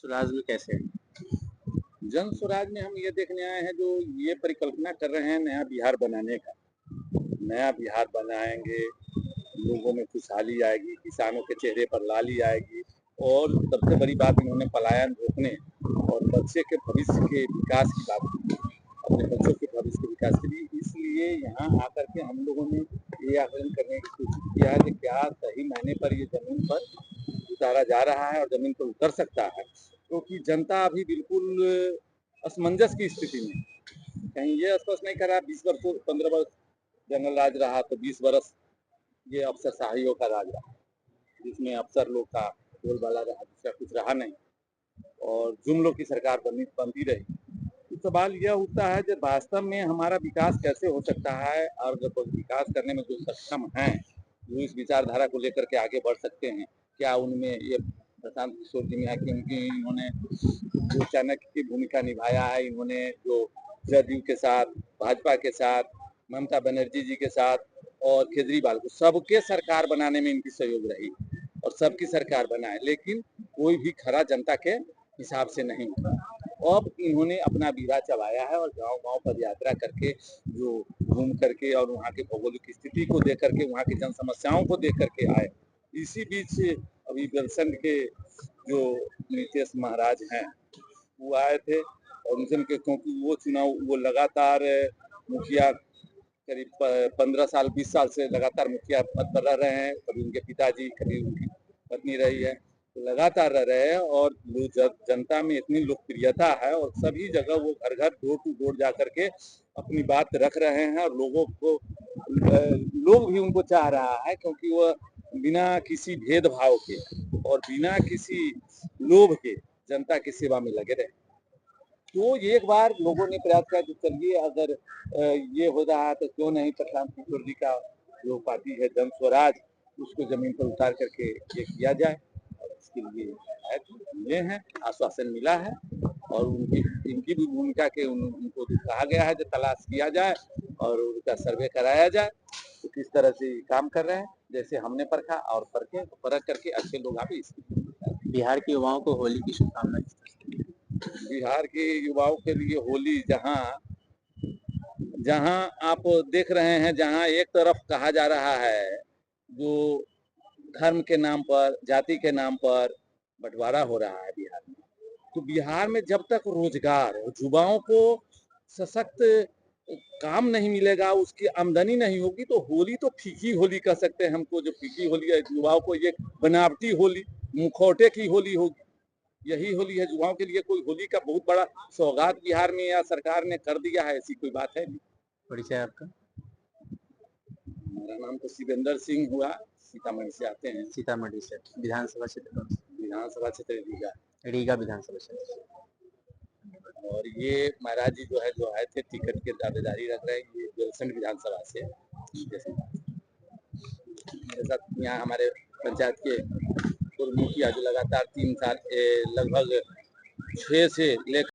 स्वराज में कैसे? जन स्वराज में हम ये देखने आए हैं, जो ये परिकल्पना कर रहे हैं नया बिहार बनाने का। नया बिहार बनाएंगे, लोगों में खुशहाली आएगी, किसानों के चेहरे पर लाली आएगी और सबसे बड़ी बात, इन्होंने पलायन रोकने और बच्चे के भविष्य के विकास की बात की, अपने बच्चों के भविष्य के विकास के लिए। इसलिए यहाँ आकर के हम लोगों ने ये आकलन करने की कोशिश किया है कि क्या सही मायने पर ये जमीन पर उतारा जा रहा है और जमीन पर उतर सकता है, क्योंकि जनता अभी बिल्कुल असमंजस की स्थिति में। कहीं ये स्पष्ट नहीं कर रहा 20 वर्ष 15 वर्ष जंगल राज रहा तो 20 वर्ष ये अफसरशाहियों का राज रहा, जिसमें अफसर लोग का बोलबाला रहा, दूसरा कुछ रहा नहीं और जुमलों की सरकार बनती रही। तो सवाल यह उठता है कि वास्तव में हमारा विकास कैसे हो सकता है, और जब विकास करने में जो सक्षम हैं, जो इस विचारधारा को लेकर के आगे बढ़ सकते हैं, क्या उनमें ये प्रशांत किशोर जी में है कि इन्होंने जो चाणक्य की भूमिका निभाया है, इन्होंने जो जदयू के साथ, भाजपा के साथ, ममता बनर्जी जी के साथ और केजरीवाल को, सबके सरकार बनाने में इनकी सहयोग रही और सबकी सरकार बनाए, लेकिन कोई भी खरा जनता के हिसाब से नहीं। अब इन्होंने अपना बीड़ा चबाया है और गांव-गांव पर यात्रा करके, जो घूम करके और वहाँ के भौगोलिक स्थिति को देख करके, वहाँ की जन समस्याओं को देख करके आए। इसी बीच अभी बेलसंड के जो नीतीश महाराज हैं, वो आए थे और उनके, क्योंकि वो चुनाव वो लगातार मुखिया करीब 15 साल 20 साल से लगातार मुखिया पद पर रह रहे हैं। कभी उनके पिताजी, कभी उनकी पत्नी रही है, तो लगातार रह रहे हैं और जनता में इतनी लोकप्रियता है और सभी जगह वो घर घर डोर टू डोर जा करके अपनी बात रख रहे हैं और लोग भी उनको चाह रहा है, क्योंकि वह बिना किसी भेदभाव के और बिना किसी लोभ के जनता की सेवा में लगे रहे। तो एक बार लोगों ने प्रयास किया कि चलिए, अगर ये हो रहा है तो क्यों नहीं प्रशांत किशोर जी का जो पार्टी है जन स्वराज, उसको जमीन पर उतार करके ये किया जाए। और इसके लिए मिले हैं, आश्वासन मिला है और इनकी भी भूमिका के उनको कहा गया है कि तलाश किया जाए और उनका सर्वे कराया जाए। तो किस तरह से काम कर रहे हैं, जैसे हमने परखा और परख करके अच्छे लोग आगे इसकी। बिहार के युवाओं को होली की शुभकामनाएं। बिहार के युवाओं के लिए होली, जहां आप देख रहे हैं, जहां एक तरफ कहा जा रहा है जो धर्म के नाम पर, जाति के नाम पर बंटवारा हो रहा है बिहार में, तो बिहार में जब तक रोजगार, युवाओं को सशक्त काम नहीं मिलेगा, उसकी आमदनी नहीं होगी, तो होली तो फीकी होली कह सकते हैं हमको। जो फीकी होली है, युवाओं को ये बनावटी होली, मुखौटे की होली होगी, यही होली है युवाओं के लिए। कोई होली का बहुत बड़ा सौगात बिहार में या सरकार ने कर दिया है, ऐसी कोई बात है नहीं। परिचय आपका? मेरा नाम तो शिवेंद्र सिंह हुआ, सीतामढ़ी से आते हैं। सीतामढ़ी से। विधानसभा क्षेत्र? विधानसभा क्षेत्र रीगा। रीगा विधानसभा क्षेत्र। और ये महाराज जी जो आए थे, टिकट के दावेदारी रख रहे हैं, ये बेलसंड विधानसभा से। मेरे साथ यहाँ हमारे पंचायत के पूर्व मुखिया जो लगातार 3 साल लगभग 6 से लेकर